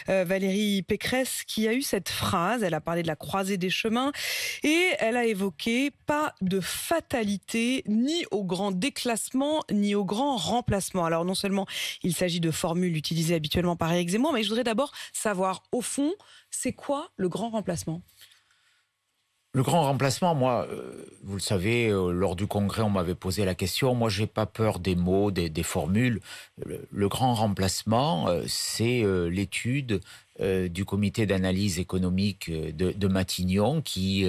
Valérie Pécresse, qui a eu cette phrase. Elle a parlé de la croisée des chemins et elle a évoqué pas de fatalité ni au grand déclassement ni au grand remplacement. Alors non seulement il s'agit de formules utilisées habituellement par Éric Zemmour, mais je voudrais d'abord savoir, au fond, c'est quoi le grand remplacement ? Le grand remplacement, moi, vous le savez, lors du congrès, on m'avait posé la question. Moi, j'ai pas peur des mots, des formules. Le grand remplacement, c'est l'étude du comité d'analyse économique de Matignon qui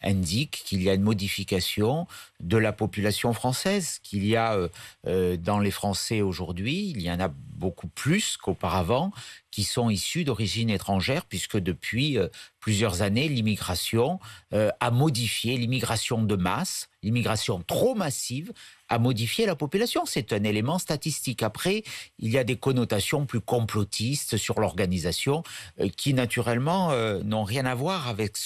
indique qu'il y a une modification de la population française, qu'il y a dans les Français aujourd'hui, il y en a beaucoup plus qu'auparavant, qui sont issus d'origine étrangère, puisque depuis plusieurs années, l'immigration a modifié, l'immigration de masse, l'immigration trop massive, a modifié la population. C'est un élément statistique. Après, il y a des connotations plus complotistes sur l'organisation qui, naturellement, n'ont rien à voir avec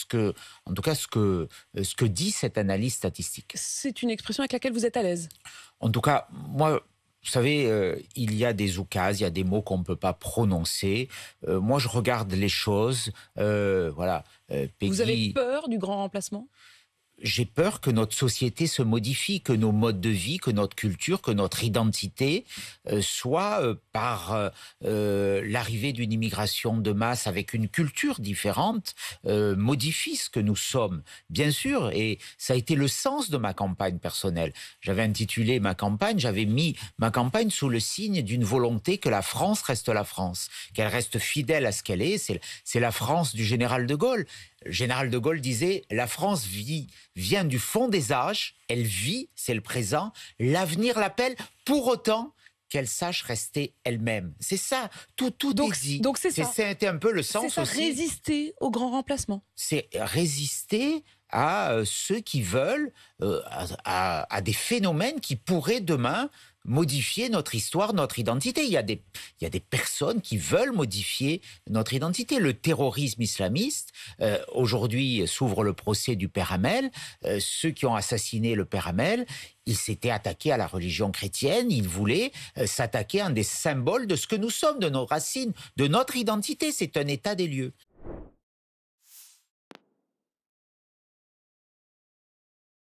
en tout cas, ce que dit cette analyse statistique. C'est une expression avec laquelle vous êtes à l'aise ? En tout cas, moi, vous savez, il y a des oukases, il y a des mots qu'on ne peut pas prononcer. Moi, je regarde les choses. Voilà. Peggy, vous avez peur du grand remplacement ? J'ai peur que notre société se modifie, que nos modes de vie, que notre culture, que notre identité soit par l'arrivée d'une immigration de masse avec une culture différente, modifie ce que nous sommes. Bien sûr, et ça a été le sens de ma campagne personnelle. J'avais intitulé ma campagne, j'avais mis ma campagne sous le signe d'une volonté que la France reste la France, qu'elle reste fidèle à ce qu'elle est. C'est la France du général de Gaulle. Le général de Gaulle disait « La France vient du fond des âges, elle vit, c'est le présent, l'avenir l'appelle, pour autant qu'elle sache rester elle-même. » C'est ça, tout est dit. Donc c'est ça. C'était un peu le sens c'est ça, aussi. Résister au grand remplacement. C'est résister à ceux qui veulent, à des phénomènes qui pourraient demain modifier notre histoire, notre identité. Il y a des personnes qui veulent modifier notre identité. Le terrorisme islamiste, aujourd'hui s'ouvre le procès du père Hamel. Ceux qui ont assassiné le père Hamel, ils s'étaient attaqués à la religion chrétienne, ils voulaient s'attaquer à un des symboles de ce que nous sommes, de nos racines, de notre identité. C'est un état des lieux.